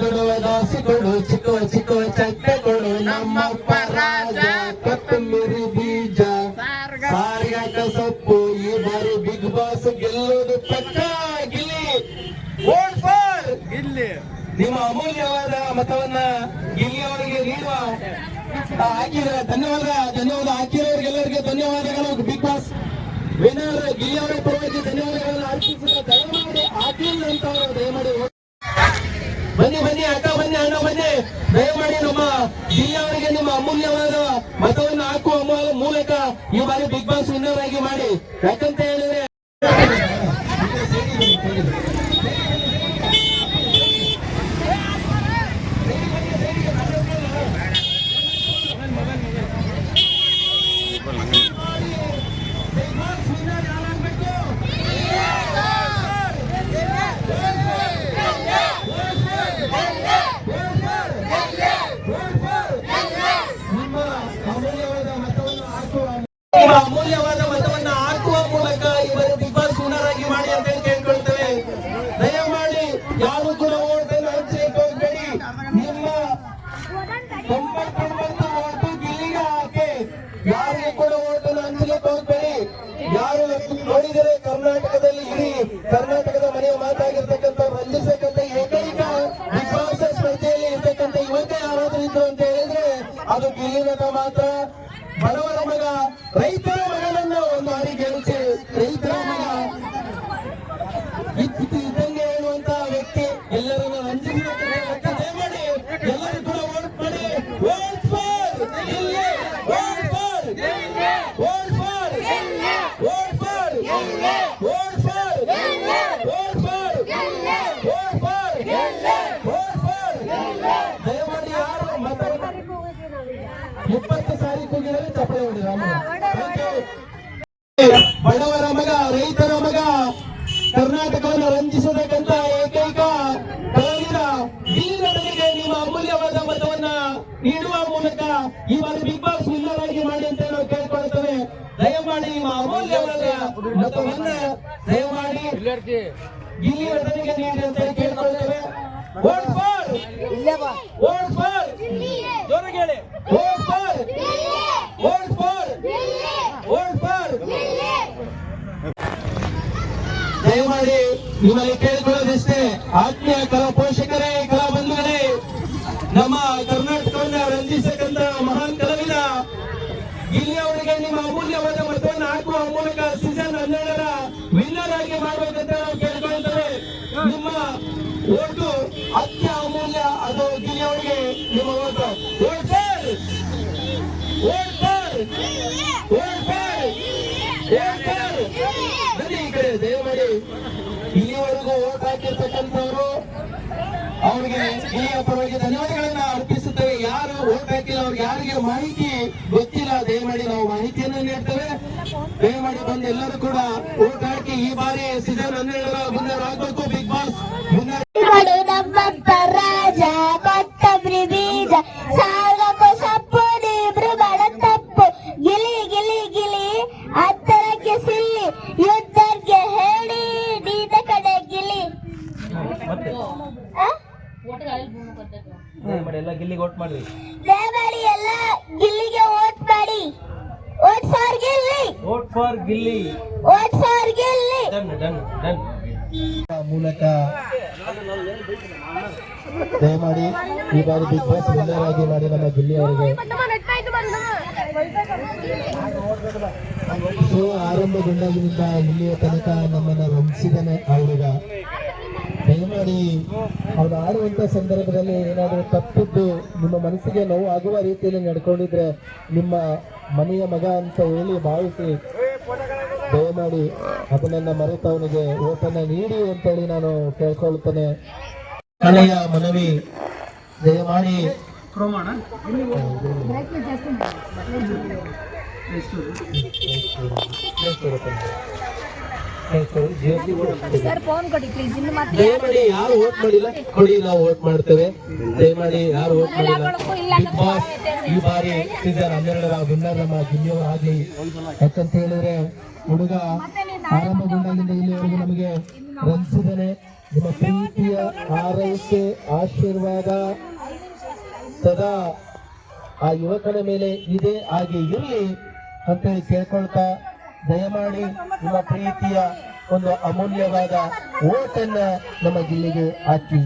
ಕೊಡುವ ದೋಸೆ ಕೊಡು, ಚಿಕ್ಕುವ ಚಿಕ್ಕುವ ಚಟ್ಟೆ ಕೊಡು, ನಮ್ಮಪ್ಪ ರಾಜ. ಕೊತ್ತಂಬರಿ ಬೀಜ, ಸಾರಿಗಾಕ ಸೊಪ್ಪು, ಈ ಬಾರಿ ಬಿಗ್ ಬಾಸ್ ಗೆಲ್ಲೋದು ಪಕ್ಕ. Gilli vote for Gilli. ನಿಮ್ಮ ಅಮೂಲ್ಯವಾದ ಮತವನ್ನ ಗಿಲ್ಲಿ ಅವರಿಗೆ ನೀಡುವ ಹಾಕಿದ್ರೆ ಧನ್ಯವಾದ. ಹಾಕಿರೋರಿಗೆಲ್ಲರಿಗೆ ಧನ್ಯವಾದಗಳು. ಬಿಗ್ ಬಾಸ್ ವಿನರ್ ಗಿಲ್ಲಿ ಅವರ ಪರವಾಗಿ ಧನ್ಯವಾದಗಳನ್ನು ಅರ್ಪಿಸಿದ ದಯಮಾಡಿ ಹಾಕಿಲ್ಲ ಅಂತ ದಯಮಾಡಿ ಬನ್ನಿ ಅಕ್ಕ, ಬನ್ನಿ ಅಣ್ಣ, ಬನ್ನಿ. ದಯಮಾಡಿ ನಮ್ಮ ಗಿಲ್ಲಿ ಅವರಿಗೆ ನಿಮ್ಮ ಅಮೂಲ್ಯವಾದ ಮತವನ್ನು ಹಾಕುವ ಮೂಲಕ ಈ ಬಾರಿ ಬಿಗ್ ಬಾಸ್ ವಿನ್ನರ್ ಆಗಿ ಮಾಡಿ. ಯಾಕಂತ ಹೇಳಿದ್ರೆ ಅಮೂಲ್ಯವಾದ ಮತವನ್ನ ಹಾಕುವ ಮೂಲಕ ಇವರು ಬಿಗ್ ಬಾಸ್ ವಿನ್ನರ್ ಆಗಿ ಮಾಡಿ ಅಂತ ಕೇಳ್ಕೊಳ್ತೇವೆ. ದಯಮಾಡಿ ಯಾರು ಕೂಡ ಓಟನ್ನು ಹಂಚಲಿಕ್ಕೆ ಹೋಗಬೇಡಿ. ನಿಮ್ಮ 99 ಓಟು ಗಿಲ್ಲಿಗೆ ಹಾಕಿ. ಯಾರಿಗೆ ಕೂಡ ಓಟನ್ನು ಹಂಚಲಿಕ್ಕೆ ಹೋಗಬೇಡಿ. ಯಾರು ನೋಡಿದರೆ ಕರ್ನಾಟಕದಲ್ಲಿ ಇಡೀ ಕರ್ನಾಟಕದ ಮನೆಯ ಮಾತಾಗಿರ್ತಕ್ಕಂಥ ರಂಜಿಸತಕ್ಕಂಥ ಏಕೈಕ ಬಿಗ್ ಬಾಸ್ ಸ್ಪರ್ಧೆಯಲ್ಲಿ ಇರ್ತಕ್ಕಂಥ ಯುವಕ ಯಾರಾದ್ರೂ ಇದ್ದು ಅಂತ ಹೇಳಿದ್ರೆ ಅದು ಗಿಲ್ಲಿ ನಟ ಮಾತ್ರ. ಬಡವರ ಮಗ, ರೈತರ ಮಗನನ್ನು ಒಂದು ಹಾಡಿ ಗೆಲ್ಲಿಸಿ, ರೈತರ ಮಗ ಇದ್ದಂಗೆ ಹೇಳುವಂತಹ ವ್ಯಕ್ತಿ ಎಲ್ಲರನ್ನು ರಂಜಿಸಬೇಕು. ದಯಮಾಡಿ ಎಲ್ಲರೂ ಕೂಡ ವೋಟ್ ಮಾಡಿ. Vote for Gilli, vote for, vote for, vote for, vote for, vote for, vote for, vote for. ದಯಮಾಡಿ ಯಾರು ಮತ 20 ಸಾರಿ ಕೂಗಿದರೆ ಚಪ್ಪಳೆ ಹೊಡೆದ. ಬಡವರ ಮಗ, ರೈತರ ಮಗ, ಕರ್ನಾಟಕವನ್ನು ರಂಜಿಸತಕ್ಕಂತ ಏಕೈಕ ಕಲಾವಿದ ಗಿಲ್ಲಿ ನಟನಿಗೆ ನಿಮ್ಮ ಅಮೂಲ್ಯವಾದ ಮತವನ್ನ ನೀಡುವ ಮೂಲಕ ಈ ಬಾರಿ ಬಿಗ್ ಬಾಸ್ ವಿನ್ನರ್ ಆಗಿ ಮಾಡಿ ಅಂತ ನಾವು ಕೇಳ್ಕೊಳ್ತೇವೆ. ದಯಮಾಡಿ ನಿಮ್ಮ ಅಮೂಲ್ಯವಾದ ಮತವನ್ನ ದಯಮಾಡಿ ಗಿಲ್ಲಿ ನಟನಿಗೆ ನೀಡಿ ಅಂತ ಕೇಳ್ಕೊಳ್ತೇವೆ. ವೋಟ್ ಫಾರ್, ವೋಟ್ ಫಾರ್, ಜೋರಾಗಿ ಹೇಳಿ. Vote for, vote for, vote for. ದಯಮಾಡಿ ನಿಮ್ಮಲ್ಲಿ ಕೇಳಿಕೊಳ್ಳೋದಿಷ್ಟೇ, ಆತ್ಮೀಯ ಕಲಾ ಪೋಷಕರೇ, ಕಲಾ ಬಂಧುಗಳೇ, ನಮ್ಮ ಕರ್ನಾಟಕವನ್ನ ರಂಜಿಸತಕ್ಕಂತ ಮಹಾನ್ ಕಲಾವಿದ ಗಿಲ್ಲಿ ಅವರಿಗೆ ನಿಮ್ಮ ಅಮೂಲ್ಯವಾದ ಮತವನ್ನು ಹಾಕುವ ಮೂಲಕ ಸೀಸನ್ 12ರ ವಿನ್ನರ್ ಆಗಿ ಮಾಡಬೇಕಂತ ನಾವು ಕೇಳ್ಕೊಳ್ತೇವೆ. ನಿಮ್ಮ ಓಟು ಅತ್ಯ ಅಮೂಲ್ಯ, ಅದು ಗಿಲ್ಲಿ ಅವರಿಗೆ ನಿಮ್ಮ vote. Vote for, vote for, vote for, vote for. ಬನ್ನಿ ಈ ಕಡೆ. ದಯಮಾಡಿ ಇಲ್ಲಿವರೆಗೂ ಓಟ್ ಹಾಕಿರ್ತಕ್ಕಂಥವ್ರು ಅವರಿಗೆ ಗಿಲ್ಲಿಯ ಪರವಾಗಿ ಧನ್ಯವಾದಗಳನ್ನ ಅರ್ಪಿಸುತ್ತೇವೆ. ಯಾರು ಓಟ್ ಹಾಕಿಲ್ಲ ಅವ್ರಿಗೆ ಯಾರಿಗೆ ಮಾಹಿತಿ ಗೊತ್ತಿಲ್ಲ, ದಯಮಾಡಿ ನಾವು ಮಾಹಿತಿಯನ್ನು ನೀಡ್ತೇವೆ. ದಯಮಾಡಿ ಬಂದು ಎಲ್ಲರೂ ಕೂಡ ಓಟ್ ಹಾಕಿ ಈ ಬಾರಿ ಸೀಸನ್ 12ರ ವಿನ್ನರ್ ಆಗಬೇಕು. ಬಿಗ್ ಬಾಸ್ ವಿನ್ನರ್ ನಮ್ಮಪ್ಪ ರಾಜ, ಕೊತ್ತಂಬರಿ ಬೀಜ, ಸಾಗಪ್ಪು ಸೊಪ್ಪು, ನೀಬ್ರು ಬಡ ತಪ್ಪು. ಗಿಲಿ ಗಿಲಿ ಗಿಲಿ ಹತ್ತರಕ್ಕೆ ಸಿಲ್ಲಿ, ಯುದ್ಧಕ್ಕೆ ಹೇಳಿ ನೀನ ಕಡೆ ಗಿಲಿ. ಎಲ್ಲ ಗಿಲ್ಲಿಗೆ ಓಟ್ ಮಾಡಿ. ದಯಮಾಡಿ ಎಲ್ಲ ಗಿಲ್ಲಿಗೆ ಓಟ್ ಮಾಡಿ. Vote for Gilli, vote for Gilli, vote for Gilli. ಮೂಲಕ ದಯಮಾಡಿ ಈ ಬಾರಿ ಬಿಗ್ ಬಾಸ್ ವಿನ್ನರ್ ಆಗಿ ಮಾಡಿ ನಮ್ಮ ಗಿಲ್ಲಿ ಅವರಿಗೆ. ಶೋ ಆರಂಭಗೊಂಡಾಗಿನಿಂದ ಇಲ್ಲಿಯ ತನಕ ನಮ್ಮನ್ನು ರಂಜಿಸಿದ್ದಾನೆ ಆ ಹುಡುಗ. ದಯಮಾಡಿ ಅವನು ಆಡುವಂತ ಸಂದರ್ಭದಲ್ಲಿ ಏನಾದರೂ ತಪ್ಪಿದ್ದು ನಿಮ್ಮ ಮನಸ್ಸಿಗೆ ನೋವು ಆಗುವ ರೀತಿಯಲ್ಲಿ ನಡ್ಕೊಂಡಿದ್ರೆ ನಿಮ್ಮ ಮನೆಯ ಮಗ ಅಂತ ಹೇಳಿ ಭಾವಿಸಿ ದಯಮಾಡಿ ಅದನ್ನ ಮರೆತು ಅವನಿಗೆ ಓಟನ್ನ ನೀಡಿ ಅಂತೇಳಿ ನಾನು ಕೇಳ್ಕೊಳ್ತೇನೆ. ಹಳೆಯ ಮನವಿ, ದಯಮಾಡಿ ಪ್ರಮಾಣ ದಯಮಾಡಿ ಯಾರು ವೋಟ್ ಮಾಡಿಲ್ಲ ಕೊಡಿ, ನಾವು ವೋಟ್ ಮಾಡ್ತೇವೆ. ದಯಮಾಡಿ ಯಾರು ವೋಟ್ ಮಾಡಿಲ್ಲ. ಬಿಗ್ ಬಾಸ್ ಈ ಬಾರಿ ಸೀಸನ್ 12ರ ವಿನ್ನರ್ ನಮ್ಮ ಗಿಲ್ಲಿ ಆಗಲಿ. ಯಾಕಂತ ಹೇಳಿದ್ರೆ ಹುಡುಗ ಆರಂಭಗೊಂಡಾಗಿಂದ ಇಲ್ಲಿವರೆಗೂ ನಮಗೆ ರಂಜಿಸಿದ್ದಾನೆ. ನಿಮ್ಮ ಪ್ರೀತಿಯ ಆರೈಕೆ ಆಶೀರ್ವಾದ ಸದಾ ಆ ಯುವಕನ ಮೇಲೆ ಇದೆ ಹಾಗೆ ಇರಲಿ ಅಂತೇಳಿ ಕೇಳ್ಕೊಳ್ತಾ ದಯಮಾಡಿ ನಿಮ್ಮ ಪ್ರೀತಿಯ ಒಂದು ಅಮೂಲ್ಯವಾದ ಓಟನ್ನ ನಮ್ಮ ಜಿಲ್ಲೆಗೆ ಹಾಕಿ.